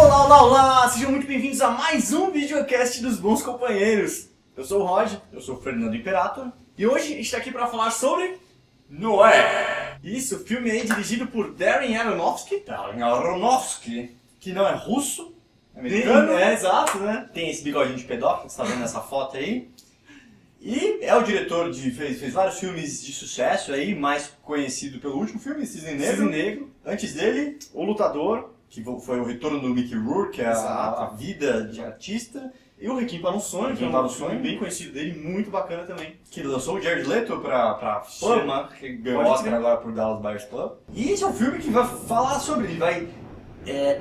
Olá, olá, olá! Sejam muito bem-vindos a mais um videocast dos Bons Companheiros. Eu sou o Rod, eu sou o Fernando Imperator, e hoje a gente está aqui para falar sobre Noé. Isso, filme aí dirigido por Darren Aronofsky. Darren Aronofsky, que não é russo, é americano. É, exato, né? Tem esse bigodinho de pedófilo, você tá vendo nessa foto aí. E é o diretor de... fez vários filmes de sucesso aí, mais conhecido pelo último filme, Cisne Negro. Cisne Negro. Antes dele, O Lutador. que foi o retorno do Mickey Rourke, que é a vida de artista. E o Requiem para um Sonho, que é um filme bem conhecido dele, muito bacana também. Que lançou o Jared Leto pra fama, que ganhou Pode Oscar crer. agora por Dallas Buyers Club. E esse é um filme que vai falar sobre, ele vai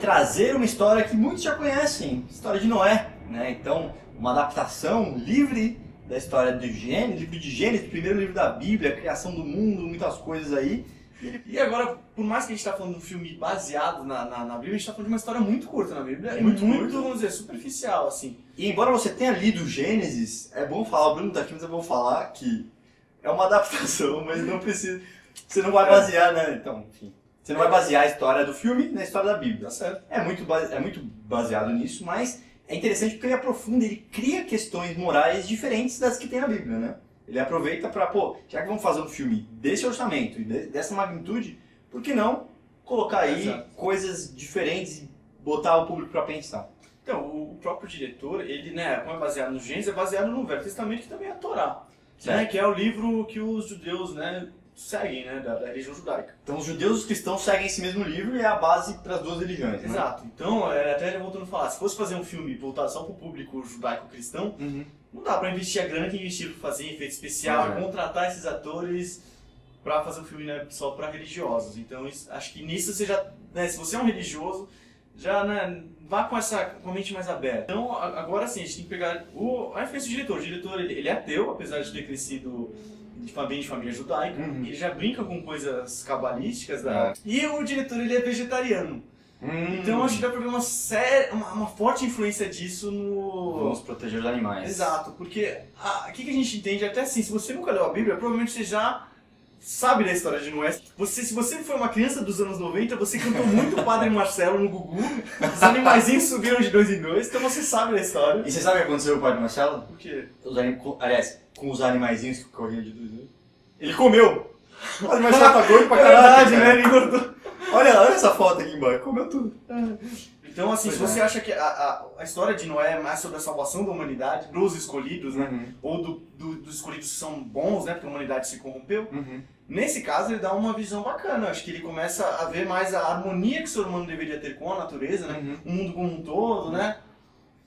trazer uma história que muitos já conhecem, história de Noé, né? Então, uma adaptação livre da história do Gênesis, livro de Gênesis, primeiro livro da Bíblia, a criação do mundo, muitas coisas aí. E agora, por mais que a gente está falando de um filme baseado na Bíblia, a gente está falando de uma história muito curta na Bíblia. É muito, muito curta. vamos dizer, superficial, assim. E embora você tenha lido Gênesis, é bom falar, o Bruno tá aqui, mas é bom falar que é uma adaptação, mas não precisa... Você não vai basear, né? Então, enfim... Você não vai basear a história do filme na história da Bíblia. Tá certo. É muito baseado nisso, mas é interessante porque ele aprofunda, ele cria questões morais diferentes das que tem na Bíblia, né? Ele aproveita pra, já que vamos fazer um filme desse orçamento e dessa magnitude, por que não colocar aí coisas diferentes e botar o público pra pensar? Então, o próprio diretor, ele, né, como é baseado no Gênesis, é baseado no Velho Testamento, que também é a Torá, né, que é o livro que os judeus, né, seguem, né, da religião judaica. Então os judeus e os cristãos seguem esse mesmo livro e é a base para as duas religiões, né? Exato. Então, até já voltando a falar, se fosse fazer um filme voltado só pro público judaico-cristão, não dá pra investir a grana que investir pra fazer efeito especial, contratar esses atores pra fazer um filme, né, só pra religiosos. Então, acho que nisso você já, né, se você é um religioso, já, né, vá com a mente mais aberta. Então, agora sim, a gente tem que pegar a influência do diretor. O diretor, ele é ateu, apesar de ter crescido bem de família judaica. Ele já brinca com coisas cabalísticas. E o diretor, ele é vegetariano. Então acho que dá pra ver uma forte influência disso no... Vamos proteger os animais. Exato, porque o que a gente entende, até assim, se você nunca leu a Bíblia, provavelmente você já sabe da história de Noé. Se você foi uma criança dos anos 90, você cantou muito Padre Marcelo no Gugu, os animaizinhos subiram de 2 em 2, então você sabe da história. E você sabe o que aconteceu com o Padre Marcelo? O quê? Aliás, com os animaizinhos que corriam de 2 em 2. Ele comeu! O Padre Marcelo tá gordo pra É caralho, verdade, né? Ele engordou. Olha essa foto aqui embaixo, comeu tudo. Então, assim, se você acha que a história de Noé é mais sobre a salvação da humanidade, dos escolhidos, né? Ou dos escolhidos que são bons, né? Porque a humanidade se corrompeu. Nesse caso, ele dá uma visão bacana. Acho que ele começa a ver mais a harmonia que o ser humano deveria ter com a natureza, né? O mundo como um todo, né?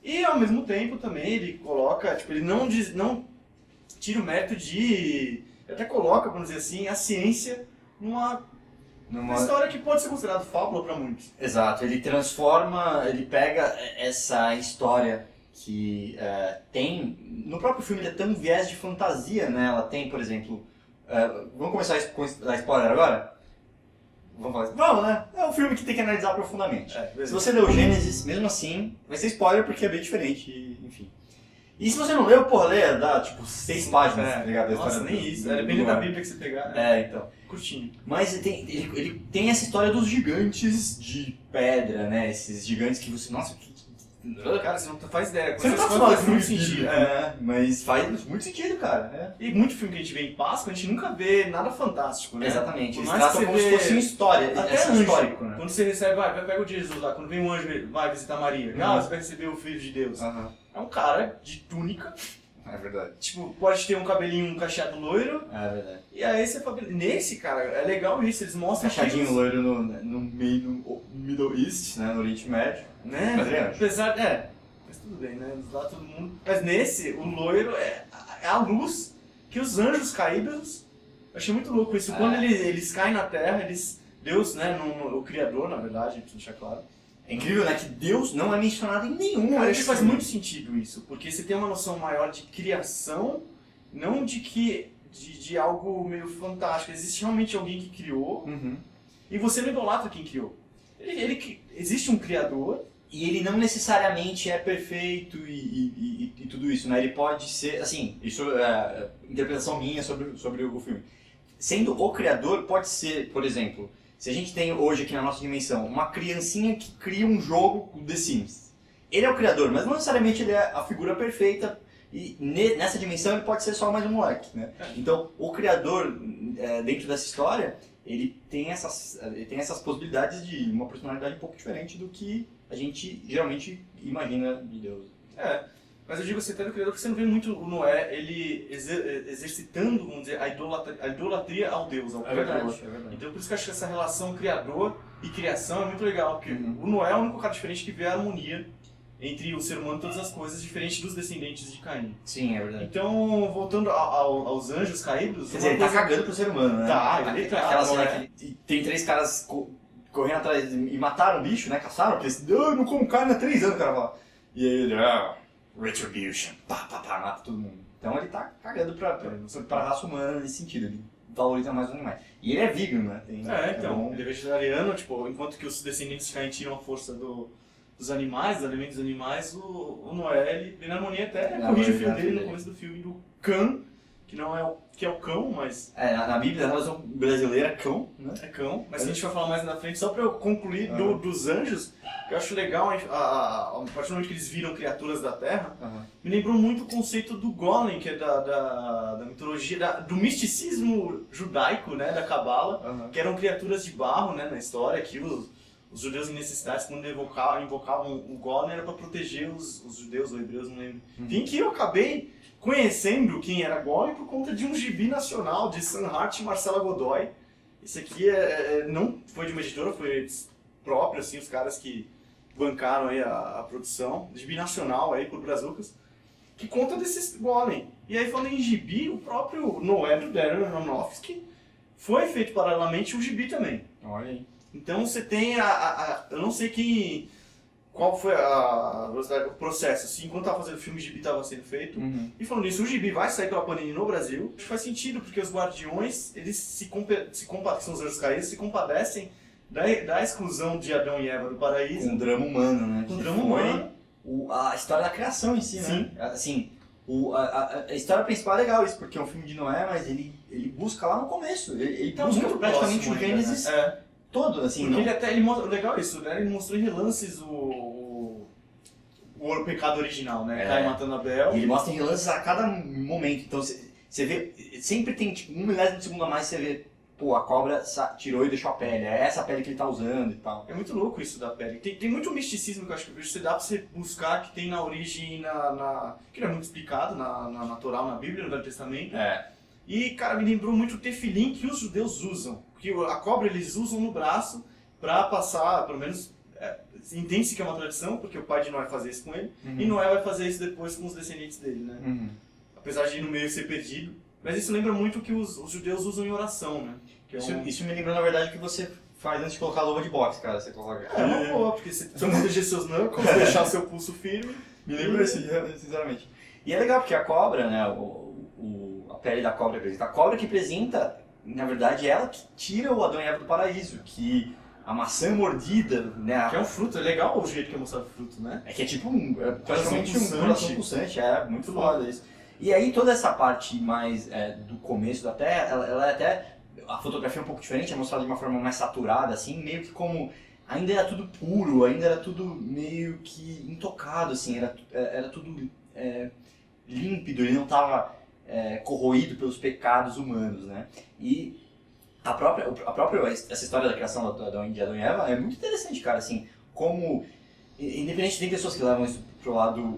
E, ao mesmo tempo, também, ele coloca... Tipo, ele não tira o mérito de... Ele até coloca, vamos dizer assim, a ciência numa história que pode ser considerada fábula para muitos. Exato, ele transforma, ele pega essa história que tem... No próprio filme ele tem um viés de fantasia, né? Ela tem, por exemplo... vamos começar a spoiler agora? Vamos falar assim. Vamos, né? É um filme que tem que analisar profundamente. Se você leu Gênesis, mesmo assim, vai ser spoiler porque é bem diferente, enfim. E se você não leu, porra, leia, dá tipo 6 páginas, tá ligado? Nossa, nem isso. Depende da Bíblia que você pegar. Então. Curtinho. Mas ele tem essa história dos gigantes de pedra, né? Esses gigantes que você... Nossa, cara, você não faz ideia. Você não tá falando muito sentido, né? Mas faz muito sentido, cara. E muito filme que a gente vê em Páscoa, a gente nunca vê nada fantástico, né? Exatamente. Por Eles mais que tratam você como se fosse uma história. Até anjo, histórico, né? Quando você recebe, pega o de Jesus lá, quando vem um anjo, vai visitar Maria. Você vai receber o Filho de Deus. É um cara de túnica. É verdade. Tipo, pode ter um cabelinho, um cacheado loiro. É verdade. E aí você fala, nesse, cara, é legal isso, eles mostram... Cacheadinho loiro no meio do Middle East, né? No Oriente Médio. Né? Apesar, mas tudo bem, né? Lá todo mundo... Mas nesse, o loiro é a luz que os anjos caídos... Eu achei muito louco isso. Quando eles caem na Terra, Deus, né? O Criador, na verdade, pra deixar claro. É incrível, né? Que Deus não é mencionado em nenhum. Cara, acho que faz muito sentido isso, porque você tem uma noção maior de criação, não de algo meio fantástico. Existe realmente alguém que criou, e você não idolatra quem criou. Existe um criador, e ele não necessariamente é perfeito e tudo isso, né? Ele pode ser, assim, isso é interpretação minha sobre o filme. Sendo o criador, pode ser, por exemplo, se a gente tem hoje aqui na nossa dimensão uma criancinha que cria um jogo do The Sims, ele é o criador, mas não necessariamente ele é a figura perfeita, e nessa dimensão ele pode ser só mais um moleque, né? Então, o criador, dentro dessa história, ele tem essas possibilidades de uma personalidade um pouco diferente do que a gente geralmente imagina de Deus. Mas eu digo assim, até do criador, porque você não vê muito o Noé, ele exercitando, vamos dizer, a idolatria ao Deus, ao criador. É verdade. Então por isso que eu acho que essa relação criador e criação é muito legal, porque o Noé é o único cara diferente que vê a harmonia entre o ser humano e todas as coisas, diferente dos descendentes de Caim. Sim, é verdade. Então, voltando aos anjos caídos... Quer dizer, ele tá cagando pro ser humano, né? Ele tá. Aquela cena que tem 3 caras correndo atrás e mataram o bicho, né? Caçaram, porque eu não como carne há 3 anos, o cara fala. E aí ele, retribution, mata todo mundo. Então ele tá cagando pra raça humana nesse sentido, ele valoriza mais os animais. E ele é vegan, né? Ele é vegetariano, tipo, enquanto que os descendentes de Caim tiram a força dos animais, dos alimentos dos animais, o Noé, ele vem na harmonia até corrige o filho dele no começo do filme, do Cã, que não é que é o cão, mas... na Bíblia, na versão brasileira, é cão, né? É cão, mas a gente vai falar mais na frente, só pra eu concluir dos anjos, eu acho legal, a partir do momento que eles viram criaturas da Terra, me lembrou muito o conceito do Golem, que é da mitologia, do misticismo judaico, né, da Cabala, que eram criaturas de barro, né, na história, que os judeus em necessidades, quando invocavam o Golem, era para proteger os judeus ou hebreus, não lembro. Enfim, que eu acabei conhecendo quem era Golem por conta de um gibi nacional de Sam Hart e Marcela Godoy. Esse aqui não foi de uma editora, foi próprio, assim, os caras que bancaram aí a produção, gibi nacional aí por Brazucas, que conta desses Golem. E aí, falando em gibi, o próprio Noé do Darren Aronofsky foi feito paralelamente um gibi também. Olha aí. Então você tem eu não sei qual foi o processo, assim, enquanto estava fazendo o filme, o gibi estava sendo feito. E falando nisso, o gibi vai sair pela Panini no Brasil. Acho que faz sentido, porque os Guardiões, eles que são os anjos caídos, se compadecem da exclusão de Adão e Eva do paraíso. Com um drama humano, né? Com um drama humano. A história da criação em si, Sim. Né? Assim, a história principal é legal isso, porque é um filme de Noé, mas ele busca lá no começo. Ele Então, busca muito praticamente o próximo Gênesis todo, assim. Porque ele mostra, legal isso, né? Ele mostrou em relances o pecado original, né? Caim matando Abel. E ele mostra em relances a cada momento. Então você vê, sempre tem tipo 1 milésimo de segundo a mais, você vê, pô, a cobra tirou e deixou a pele. É essa pele que ele tá usando e tal. É muito louco isso da pele. Tem muito misticismo que eu acho que você dá pra você buscar, que tem na origem, que não é muito explicado na Torá, na Bíblia, no Velho Testamento. E, cara, me lembrou muito o tefilim que os judeus usam. Porque a cobra eles usam no braço pra passar, pelo menos, entende-se que é uma tradição, porque o pai de Noé fazia isso com ele, e Noé vai fazer isso depois com os descendentes dele, né? Apesar de ir no meio ser perdido. Mas isso lembra muito o que os judeus usam em oração, né? Isso me lembrou, na verdade, o que você faz antes de colocar a luva de boxe, cara. Você coloca... É uma boa, porque você precisa proteger seus knuckles, deixar seu pulso firme. Me lembra assim, sinceramente. E é legal, porque a cobra, né, a pele da cobra representa. A cobra que representa, na verdade, ela que tira o Adão e Eva do paraíso, que a maçã mordida, né? Que é um fruto, é legal o jeito que é mostrado o fruto, né? É que é tipo praticamente um coração pulsante, muito foda foda isso. E aí toda essa parte mais do começo da Terra, ela é até... A fotografia é um pouco diferente, é mostrada de uma forma mais saturada, assim, meio que como... Ainda era tudo puro, ainda era tudo meio que intocado, assim, era tudo límpido, ele não estava corroído pelos pecados humanos, né? E essa história da criação de Adão e Eva é muito interessante, cara, assim, como... Independente, tem pessoas que levam isso pro lado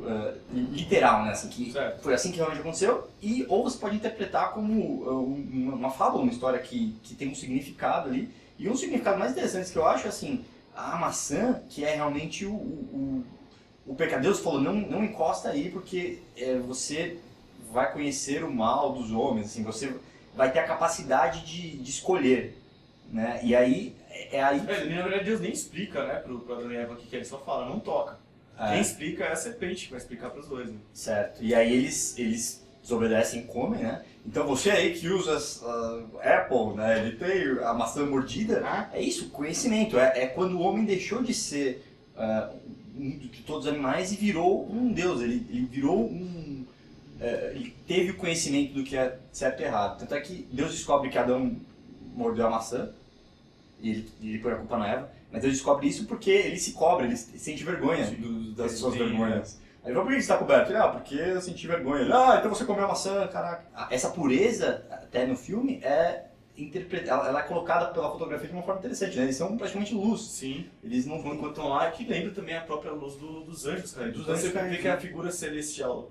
literal, né, assim, que foi assim que realmente aconteceu, ou você pode interpretar como uma fábula, uma história que tem um significado ali, e um significado mais interessante que eu acho, assim, a maçã, que é realmente o pecado. Deus falou, não encosta aí, porque você vai conhecer o mal dos homens, assim, você vai ter a capacidade de escolher, né, e aí... na verdade, Deus nem explica, né, pro Adão e Eva o que ele só fala, não toca. Quem explica é a serpente, que vai explicar pros dois, né? Certo. E aí eles desobedecem e comem, né? Então você aí que usa Apple, né, ele tem a maçã mordida, é isso, conhecimento. É quando o homem deixou de ser de todos os animais e virou um deus. Ele virou ele teve o conhecimento do que é certo e errado. Tanto é que Deus descobre que Adão mordeu a maçã, e ele põe a culpa na Eva, mas ele descobre isso porque ele se cobra, ele sente vergonha das suas vergonhas. Aí ele fala, por que você está coberto? Ele, porque eu senti vergonha. Ele, então você comeu maçã, caraca. Essa pureza, até no filme, ela é colocada pela fotografia de uma forma interessante, né? Eles são praticamente luz. Sim. Eles não enquanto estão lá, que lembra também a própria luz dos anjos, cara. Dos anjos, você vê que é a figura celestial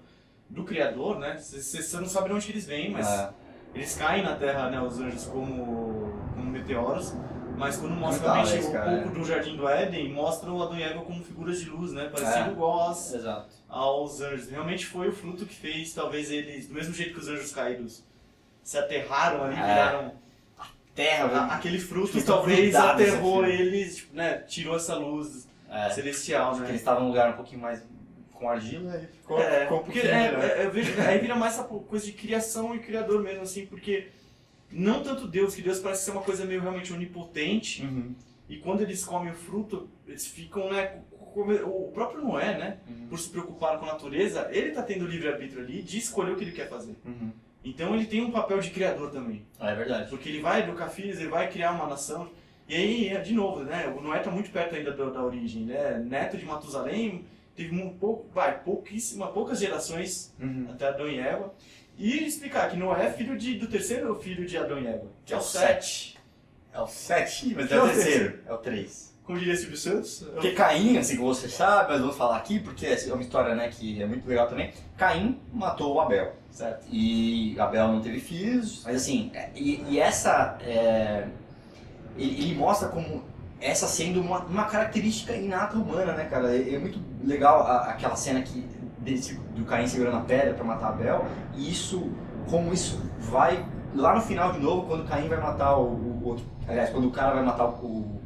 do Criador, né? Você não sabe de onde eles vêm, mas eles caem na Terra, né? Os anjos como meteoros. Mas quando mostra realmente um pouco do Jardim do Éden, mostram Adão e Eva como figuras de luz, né? Parecido igual aos anjos. Realmente foi o fruto que fez, talvez eles, do mesmo jeito que os anjos caídos se aterraram ali, viraram a terra, aquele fruto talvez aterrou eles, tipo, né? Tirou essa luz celestial, né? Porque eles estavam num lugar um pouquinho mais com argila e ficou porque eu vejo, aí vira mais essa coisa de criação e criador mesmo, assim, porque não tanto Deus, que Deus parece ser uma coisa meio realmente onipotente, e quando eles comem o fruto, eles ficam, né, o próprio Noé, né, por se preocupar com a natureza, ele está tendo livre-arbítrio ali de escolher o que ele quer fazer. Então ele tem um papel de criador também. É verdade. Porque ele vai educar filhos, ele vai criar uma nação, e aí, de novo, né, o Noé está muito perto ainda da origem, né, neto de Matusalém, teve poucas gerações até Adão e Eva. E explicar que Noé é filho do terceiro filho de Adão e Eva, que é o Sete. É o 7, mas é o terceiro, é o 3. Como diria Silvio Santos? Porque Caim, assim como você sabe, mas vamos falar aqui, porque é uma história, né, que é muito legal também. Caim matou o Abel, certo? E Abel não teve filhos, mas assim, ele mostra como essa sendo uma característica inata humana, né, cara? É muito legal aquela cena do Caim segurando a pedra para matar Abel, e como isso vai lá no final de novo, quando Caim vai matar o outro, aliás, quando o cara vai matar o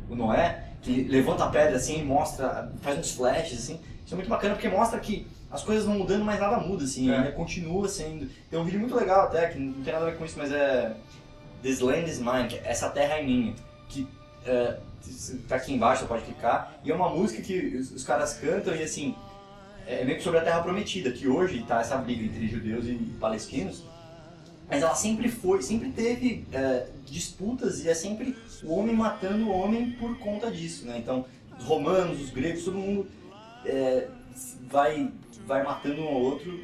Noé, que levanta a pedra assim, mostra, faz uns flashes assim, isso é muito bacana porque mostra que as coisas vão mudando, mas nada muda assim, ainda continua sendo. Tem um vídeo muito legal até, que não tem nada a ver com isso, mas é This Land is Mine, que essa terra é minha, que tá aqui embaixo, você pode clicar, e é uma música que os caras cantam e assim, é meio que sobre a Terra Prometida, que hoje está essa briga entre judeus e palestinos, mas ela sempre teve disputas e é sempre o homem matando o homem por conta disso, né? Então, os romanos, os gregos, todo mundo vai matando um ao outro.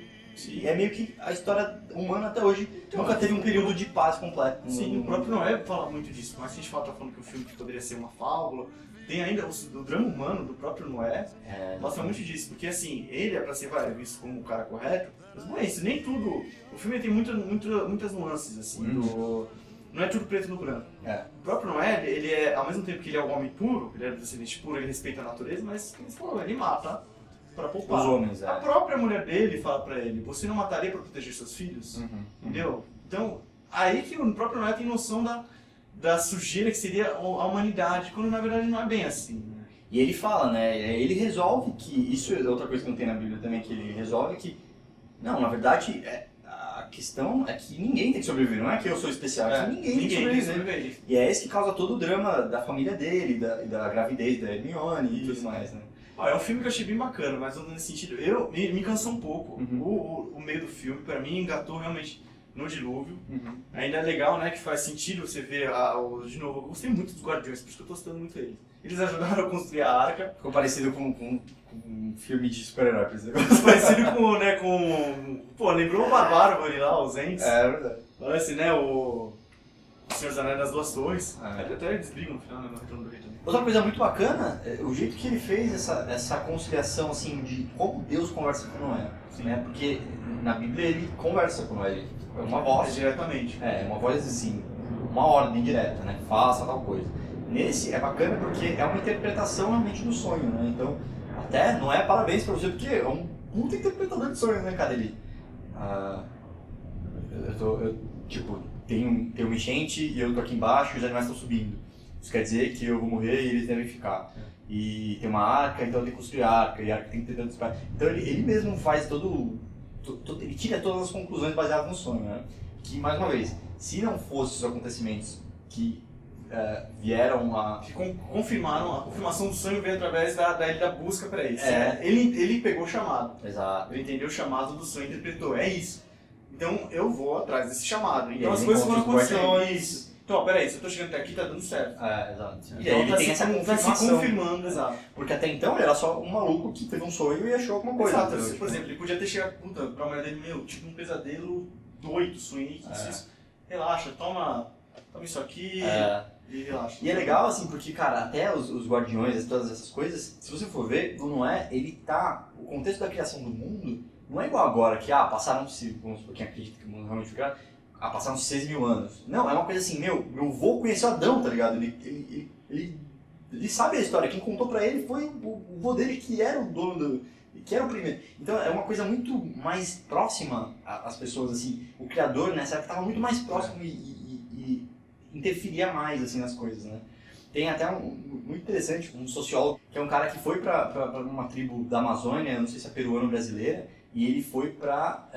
E é meio que a história humana até hoje nunca teve um período de paz completo. Sim, o próprio Noé fala muito disso, mas a gente tá falando que o filme poderia ser uma fábula. Tem ainda o drama humano do próprio Noé, mostra muito disso, porque assim, ele é pra ser visto como um cara correto, mas não é isso, nem tudo. O filme tem muitas nuances, assim, não é tudo preto no branco. O próprio Noé, ele é, ao mesmo tempo que ele é um homem puro, ele é descendente puro, ele respeita a natureza, mas ele mata pra poupar. Os homens, A própria mulher dele fala pra ele, você não mataria pra proteger seus filhos? Entendeu? Então, aí que o próprio Noé tem noção da sujeira que seria a humanidade, quando na verdade não é bem assim, né? E ele fala, né, ele resolve que, isso é outra coisa que não tem na Bíblia também, que ele resolve que, não, na verdade, a questão é que ninguém tem que sobreviver, não é que eu sou especial, é que ninguém tem que sobreviver. E é esse que causa todo o drama da família dele, da gravidez da Hermione e tudo mais, né. É um filme que eu achei bem bacana, mas nesse sentido, me cansou um pouco. O meio do filme, pra mim, engatou realmente no dilúvio. Ainda é legal, né, que faz sentido você ver, de novo, eu gostei muito dos Guardiões, por isso que eu tô citando muito eles. Eles ajudaram a construir a arca. Ficou parecido com um filme de super-herói, por exemplo. Parecido pô, lembrou o Barbárvore lá, os Ents. É verdade. Parece, né, o Senhor dos Anéis das Duas Torres. Até eles brigam no final, né, no Retorno do Rei também. Outra coisa muito bacana é o jeito que ele fez essa conciliação, assim, de como Deus conversa com Noé. Né? Porque na Bíblia ele conversa com Noé. É uma voz. Diretamente. É uma voz assim, uma ordem direta, né? Faça tal coisa. Nesse é bacana porque é uma interpretação realmente do sonho, né? Então, até não é parabéns pra você, porque é um puta interpretador de sonho, né, cara? Ele. Tipo, tem uma enchente e eu tô aqui embaixo e os animais estão subindo. Isso quer dizer que eu vou morrer e eles devem ficar. E tem uma arca, então eu tenho que construir a arca, e a arca tem que ter tantos pés. Então ele mesmo faz ele tira todas as conclusões baseadas no sonho, né? Que, mais uma vez, se não fossem os acontecimentos que vieram a... Que confirmaram, a confirmação do sonho veio através da busca para isso. Né? Ele pegou o chamado. Exato. Ele entendeu o chamado do sonho e interpretou. É isso. Então eu vou atrás desse chamado. Então as coisas foram acontecendo. Isso. Então, ó, peraí, se eu tô chegando até aqui, tá dando certo. Exato. E aí ele tem essa confirmação. Se confirmando, exato. Porque até então ele era só um maluco que teve um sonho e achou alguma coisa. Exato, por exemplo, ele podia ter chegado pra mulher dele, tive um pesadelo doido, sonhei isso. Relaxa, toma isso aqui e relaxa. E é legal, assim, porque, cara, até os guardiões, todas essas coisas, se você for ver, o Noé, o contexto da criação do mundo não é igual agora, que, passaram-se, vamos supor, quem acredita que o mundo realmente foi criado, passaram-se 6 mil anos. Não, é uma coisa assim, meu avô conheceu Adão, tá ligado? Ele sabe a história, quem contou pra ele foi o vô dele, que era o dono que era o primeiro. Então é uma coisa muito mais próxima às pessoas, assim, o criador nessa época estava muito mais próximo e interferia mais, assim, nas coisas, né? Tem até muito interessante, um sociólogo, que é um cara que foi pra uma tribo da Amazônia, não sei se é peruana ou brasileira, e ele foi pra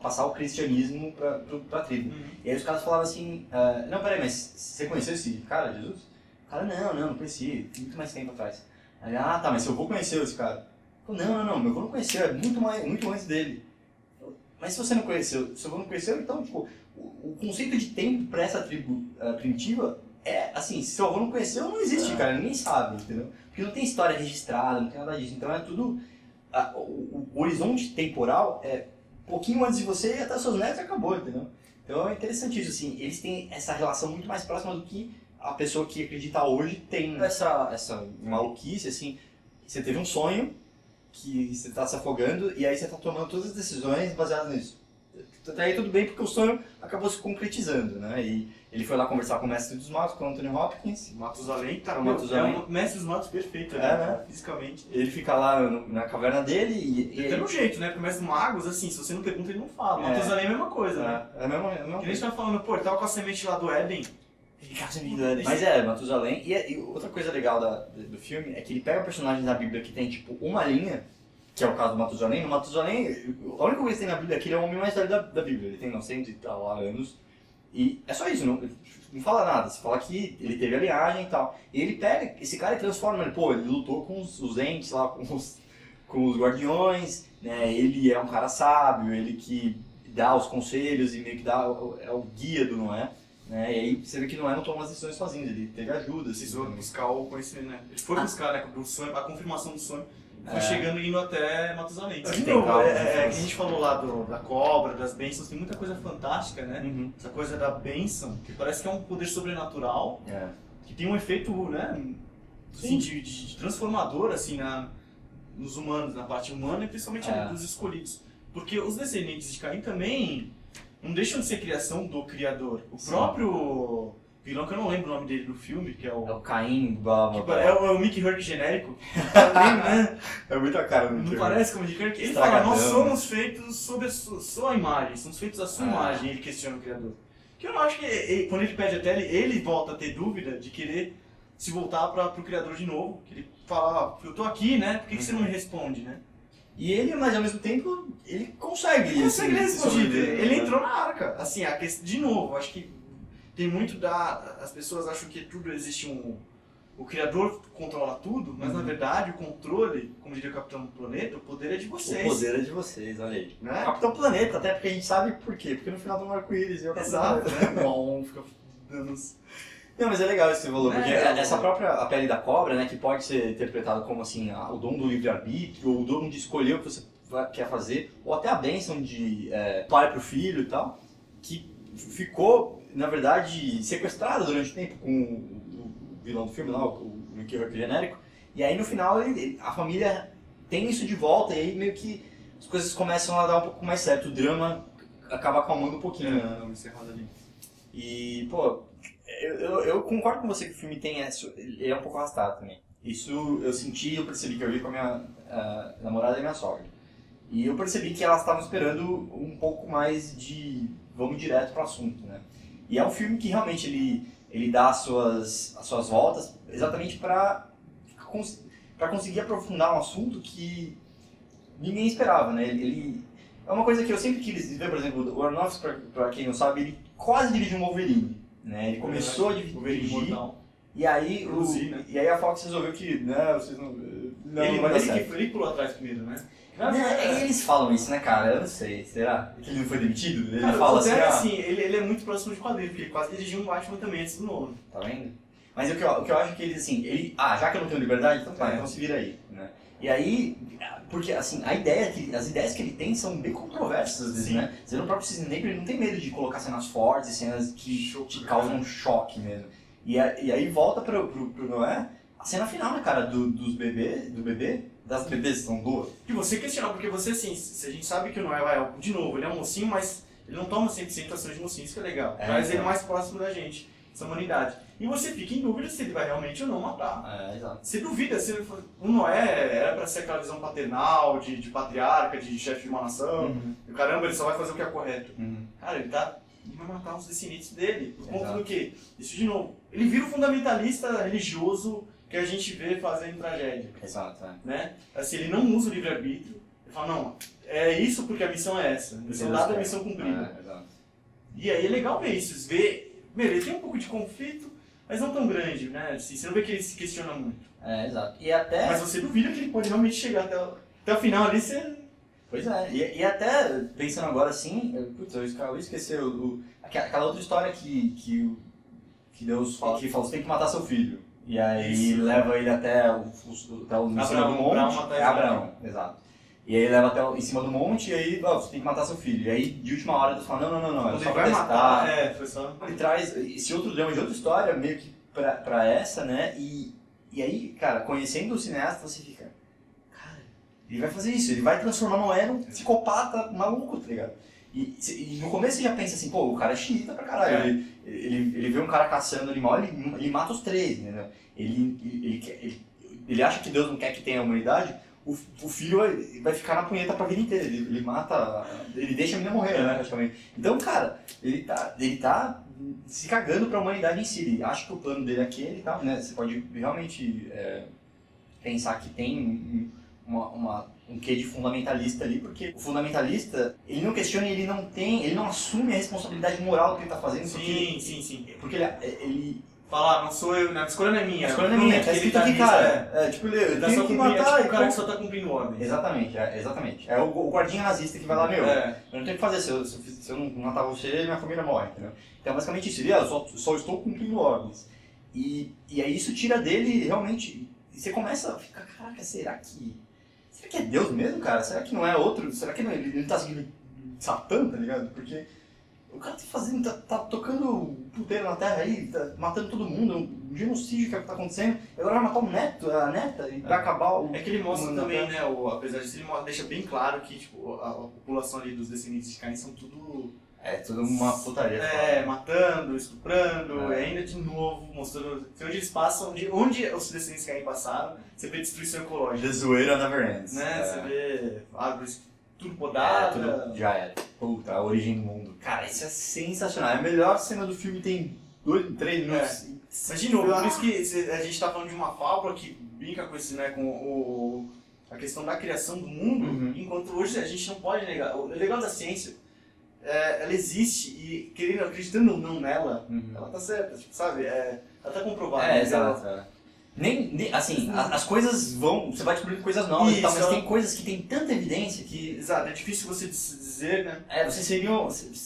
passar o cristianismo pra tribo. E aí os caras falavam assim, não, peraí, mas você conheceu esse cara, Jesus? O cara, não conheci, muito mais tempo atrás. Aí, tá, mas seu avô conheceu esse cara? Não, meu avô não conheceu, é muito antes dele. Mas se você não conheceu, seu avô não conheceu, então, tipo, o conceito de tempo pra essa tribo primitiva é, assim, se seu avô não conheceu, não existe, cara, ninguém sabe, entendeu? Porque não tem história registrada, não tem nada disso, então é tudo... O horizonte temporal é um pouquinho antes de você e até seus netos acabou, entendeu? Então é interessante isso, assim, eles têm essa relação muito mais próxima do que a pessoa que acredita hoje tem essa maluquice, assim, você teve um sonho que você está se afogando e aí você está tomando todas as decisões baseadas nisso. Até aí tudo bem porque o sonho acabou se concretizando, né? E ele foi lá conversar com o mestre dos matos, com o Anthony Hopkins. Matusalém, cara, Matusalém. É o mestre dos matos perfeito, né? Fisicamente. Ele fica lá na caverna dele e tem um jeito, né? Porque o mestre magos, assim, se você não pergunta, ele não fala. Matusalém é a mesma coisa, né? É a mesma coisa. Que nem a gente tava falando, ele tava com a semente lá do Éden. Mas Matusalém. E outra coisa legal do filme é que ele pega personagens da Bíblia que tem, tipo, uma linha, que é o caso do Matusalém. No Matusalém, a única coisa que tem na Bíblia é que ele é o homem mais velho da Bíblia. Ele tem 900 e tal anos. E é só isso, não fala nada. Você fala que ele teve a linhagem e tal. E ele pega esse cara e transforma ele. Ele lutou com os entes lá, com os guardiões, né? Ele é um cara sábio, ele que dá os conselhos e meio que é o guia do Noé. Né? E aí você vê que Noé não tomou as decisões sozinho, ele teve ajuda. Precisou buscar o conhecimento, né? Ele foi buscar, né, o sonho, a confirmação do sonho. Foi chegando e indo até Matusalém. De novo, que a gente falou lá da cobra, das bênçãos, tem muita coisa fantástica, né? Uhum. Essa coisa da bênção, que parece que é um poder sobrenatural, que tem um efeito, né, assim, de transformador, assim, nos humanos, na parte humana e principalmente dos escolhidos. Porque os descendentes de Caim também não deixam de ser criação do Criador. O próprio vilão, que eu não lembro o nome dele no filme, que é o... É o Caim, é o Mickey Herc genérico. Né? É muita cara do Não parece como o Mickey Herc? Ele fala, nós somos feitos sob a sua imagem, somos feitos à sua imagem, ele questiona o Criador. Que eu não acho que, quando ele pede até, ele volta a ter dúvida de querer se voltar para o Criador de novo. Que ele fala, eu tô aqui, né? Por que você não me responde, né? E ele, mas ao mesmo tempo, ele consegue. Ele consegue responder. Ele entrou na arca. Assim, a questão, de novo, acho que tem muito as pessoas acham que tudo existe o Criador controla tudo, mas na verdade o controle, como diria o Capitão Planeta, o poder é de vocês. O poder é de vocês, olha aí. Né? Capitão Planeta, até porque a gente sabe por quê. Porque no final do arco-íris é o Capitão Exato, Planeta. né? Bom, fica dando... Não, mas é legal esse que você falou, porque essa própria a pele da cobra, né, que pode ser interpretada como assim, o dom do livre-arbítrio, ou o dom de escolher o que você quer fazer, ou até a bênção de pai para o filho e tal, que ficou, na verdade, sequestrada durante o tempo com o vilão do filme lá, o Mickey Herc genérico, e aí no final a família tem isso de volta, e aí meio que as coisas começam a dar um pouco mais certo, o drama acaba acalmando um pouquinho, né, encerrado ali. E, pô, eu concordo com você que o filme tem ele é um pouco arrastado também. Isso eu senti, eu percebi que eu vi com a minha namorada e minha sogra. E eu percebi que elas estavam esperando um pouco mais de vamos direto pro assunto, né? E é um filme que realmente ele dá as suas voltas exatamente para conseguir aprofundar um assunto que ninguém esperava, né? Ele é uma coisa que eu sempre quis ver, por exemplo, o Aronofsky, para quem não sabe, ele quase dirigiu um Wolverine. Né? Ele começou a dirigir, e aí a Fox resolveu que, né, vocês não não vai dar certo. Ele pulou atrás primeiro, né? Eles falam isso, né, cara? Eu não sei. Será? Que ele não foi demitido? Ele cara, fala assim, ele é muito próximo de quadrinho, porque ele quase dirigiu um Batman também antes do novo. Tá vendo? Mas o que eu acho é que eles, assim, já que eu não tenho liberdade, então tá, então se vira aí, né? E aí, porque assim, as ideias que ele tem são bem controversas às vezes, né? Você vê no próprio Cisne Negro, ele não tem medo de colocar cenas fortes e cenas que te causam um choque mesmo. E aí volta pro Noé, a cena final, né, cara, do bebê, das bebês, são duas. E você questionar, porque você, assim, se a gente sabe que o Noé vai, de novo, ele é um mocinho, mas ele não toma 100% ações de mocinho, isso que é legal. Mas ele é mais próximo da gente, essa humanidade. E você fica em dúvida se ele vai realmente ou não matar. Exato. Você duvida, o Noé era pra ser aquela visão paternal, de patriarca, de chefe de uma nação. E caramba, ele só vai fazer o que é correto. Cara, ele vai matar os descendentes dele. Por conta do quê? Isso de novo. Ele vira o fundamentalista religioso que a gente vê fazendo tragédia. Exato, né? Assim, ele não usa o livre-arbítrio. Ele fala, não, é isso porque a missão é essa. A missão dada é a missão cumprida. Exato. E aí é legal ver isso. Ele tem um pouco de conflito, mas não tão grande, né? Assim, você não vê que ele se questiona muito. Exato. E até... Mas você duvida que ele pode realmente chegar até o final ali, você... Pois é, e até pensando agora assim, eu esqueci aquela outra história que Deus fala, que fala, você tem que matar seu filho. E aí leva ele até o em cima do monte. Abraão, exato. E aí ele leva até em cima do monte e aí você tem que matar seu filho. E aí de última hora Deus fala, não, é só pra testar. Foi só... Ele traz esse outro drama de outra história meio que pra essa, né? E aí, cara, conhecendo o cineasta, você fica, cara, ele vai fazer isso, ele vai transformar Noé num psicopata maluco, tá ligado? E no começo você já pensa assim, pô, o cara é xiita pra caralho. Ele vê um cara caçando animal, ele mata os três, né? Ele acha que Deus não quer que tenha a humanidade, o filho vai ficar na punheta pra vida inteira. Ele mata, ele deixa a menina morrer, né, praticamente. Então, cara, ele tá se cagando pra humanidade em si. Ele acha que o plano dele é aquele e tal, né? Você pode realmente pensar que tem um quê de fundamentalista ali, porque o fundamentalista, ele não questiona, ele não assume a responsabilidade moral do que ele tá fazendo. Sim. Porque ele fala, não sou eu, a escolha não é minha. A escolha não é minha, tá escrito aqui, cara. Ele tem que matar. O cara que só tá cumprindo ordem. Exatamente. É o guardinha nazista que vai lá, eu não tenho o que fazer, se eu não matar você, minha família morre, entendeu? Então, basicamente isso, eu só estou cumprindo ordens. E aí isso tira dele, realmente, e você começa a ficar, caraca, será que é Deus mesmo, cara? Será que não é outro? Será que ele tá seguindo Satã, tá ligado? Porque o cara tá tocando puteiro na terra aí, tá matando todo mundo, um genocídio que tá acontecendo, e agora vai matar o neto, a neta, e vai acabar o... É que ele mostra também, né, apesar disso, ele deixa bem claro que tipo, a população ali dos descendentes de Caim são tudo... tudo uma putaria. Matando, estuprando, e ainda de novo mostrando onde eles passam, onde os descendentes de Caim passaram, você vê destruição ecológica. The zoeira never ends. Né, você vê árvores tudo podada. Tudo já era. Puta, a origem do mundo. Cara, isso é sensacional. É a melhor cena do filme, tem 2, 3 minutos. Mas de novo, por isso que a gente tá falando de uma fábula que brinca com isso, né, com a questão da criação do mundo, enquanto hoje a gente não pode negar. O legal da ciência, ela existe e, acreditando ou não nela, ela tá certa, tipo, sabe? Ela tá comprovada. Exato. Assim, as coisas você vai descobrindo coisas novas e tal, mas tem coisas que tem tanta evidência que... Exato, é difícil você dizer, né? Você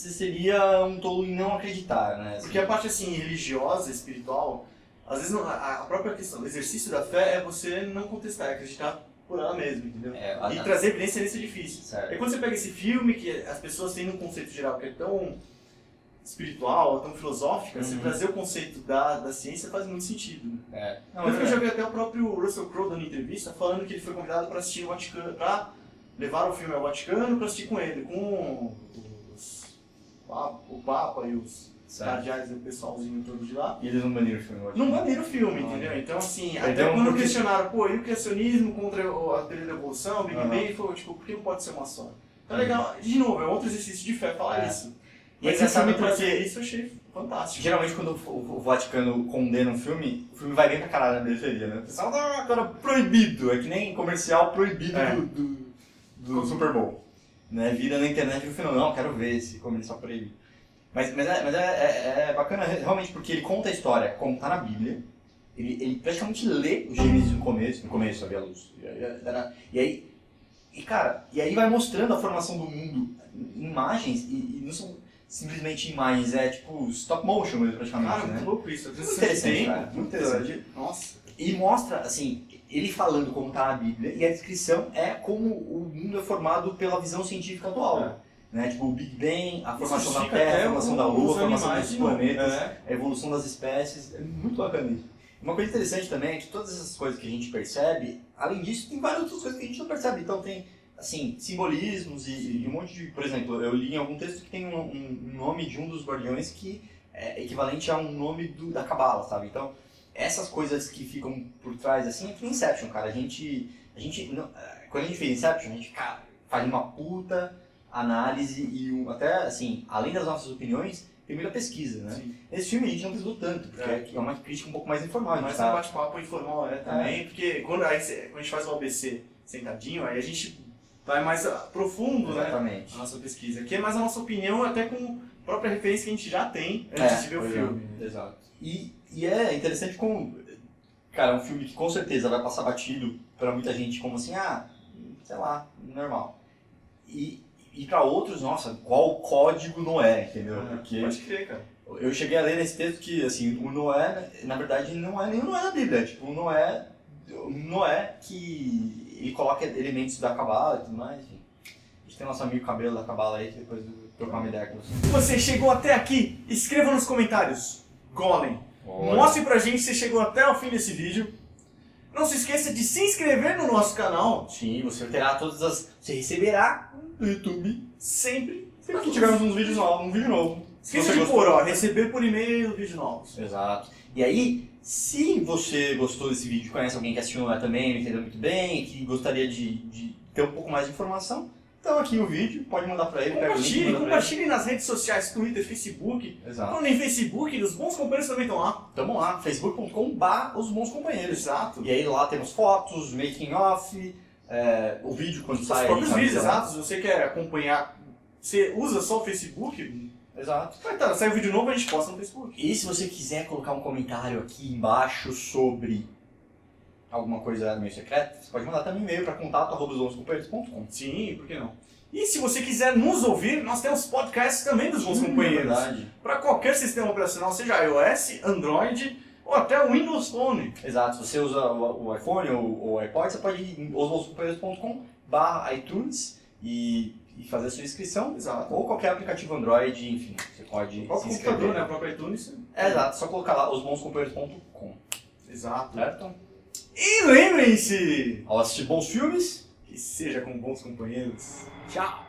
seria um tolo em não acreditar, né? Porque a parte, assim, religiosa, espiritual, às vezes a própria questão, o exercício da fé é você não contestar, é acreditar por ela mesma, entendeu? E trazer evidência nisso é difícil. Certo. E quando você pega esse filme, que as pessoas têm um conceito geral que é tão espiritual, tão filosófica, você trazer o conceito da ciência faz muito sentido. Eu já vi até o próprio Russell Crowe dando entrevista falando que ele foi convidado para assistir o Vaticano, para levar o filme ao Vaticano para assistir com ele, com o Papa e os cardeais e o pessoalzinho todo de lá. E eles não baniram o filme? Não baniram o filme, entendeu? Então, assim, até quando questionaram, e o criacionismo contra a teoria da evolução, o Big Bang, ele falou, tipo, por que não pode ser uma só? Então, legal, de novo, é outro exercício de fé falar isso. E aí você sabe porque isso eu achei fantástico. Geralmente quando o Vaticano condena um filme, o filme vai bem pra caralho na bilheteria, né? O pessoal, cara, proibido. É que nem comercial proibido do Super Bowl. Né? Vira na internet e no final, não, quero ver esse comercial proibido. Mas é bacana realmente porque ele conta a história como tá na Bíblia, ele praticamente lê o Gênesis no começo havia luz. E aí vai mostrando a formação do mundo em imagens, e não são simplesmente imagens, é tipo stop motion mesmo praticamente, cara, né? muito louco isso. Muito interessante, cara. Muito interessante. Nossa. E mostra, assim, ele falando como está a Bíblia, e a descrição é como o mundo é formado pela visão científica atual. Né? Tipo, o Big Bang, a formação da Terra, a formação da Lua, a formação dos planetas, a evolução das espécies. É muito bacana isso. Uma coisa interessante também é que todas essas coisas que a gente percebe, além disso, tem várias outras coisas que a gente não percebe. Então tem, assim, simbolismos e um monte de... Por exemplo, eu li em algum texto que tem um nome de um dos guardiões que é equivalente a um nome da Cabala, sabe? Então, essas coisas que ficam por trás, assim, é que Inception, cara. Quando a gente fez Inception, a gente, cara, faz uma puta análise e até, assim, além das nossas opiniões, tem muita pesquisa, né? Sim. Nesse filme a gente não precisou tanto, porque é uma crítica um pouco mais informal. Mas é um bate-papo informal, também, porque quando a gente faz o ABC sentadinho, aí a gente vai mais profundo, exatamente, né, a nossa pesquisa. Aqui é mais a nossa opinião, até com a própria referência que a gente já tem antes de ver o filme. Exato. E é interessante como, cara, é um filme que com certeza vai passar batido pra muita gente como assim, sei lá, normal. E pra outros, nossa, qual código Noé, entendeu? Porque pode crer, cara. Eu cheguei a ler nesse texto que, assim, o Noé, na verdade, não é nem o Noé da Bíblia, é tipo o Noé que ele coloca elementos da Cabala e tudo mais, enfim. A gente tem nosso amigo Cabelo da Cabala aí, que depois eu trocar uma ideia com você. Se você chegou até aqui, escreva nos comentários, Golem. Mostre pra gente se chegou até o fim desse vídeo. Não se esqueça de se inscrever no nosso canal. Sim, você terá você receberá no YouTube sempre que tivermos um vídeo novo. Esqueça de pôr, receber por e-mail vídeos novos. Exato. E aí, se você gostou desse vídeo, conhece alguém que assistiu Noé também, não entendeu muito bem, que gostaria de ter um pouco mais de informação, então aqui o vídeo, pode mandar pra ele. Compartilhe nas redes sociais, Twitter, Facebook. Exato. Quando em Facebook, os bons companheiros também estão lá. Tamo lá, facebook.com/os bons companheiros. Exato. E aí lá temos fotos, making off, o vídeo quando sai. Os próprios vídeos, exato. Se você quer acompanhar, você usa só o Facebook. Exato. Sai um vídeo novo, a gente posta no Facebook. E se você quiser colocar um comentário aqui embaixo sobre alguma coisa meio secreta, você pode mandar também um e-mail para contato@osbonscompanheiros.com. Sim, por que não? E se você quiser nos ouvir, nós temos podcasts também dos Bons Companheiros. Para qualquer sistema operacional, seja iOS, Android ou até o Windows Phone. Exato. Se você usa o iPhone ou o iPod, você pode ir em osbonscompanheiros.com/iTunes e fazer a sua inscrição. Exato. Ou qualquer aplicativo Android, enfim, você pode se inscrever. Computador, né? O próprio iTunes. Exato, só colocar lá osbonscompanheiros.com. Exato. Certo? E lembrem-se, ao assistir bons filmes, que seja com bons companheiros. Tchau!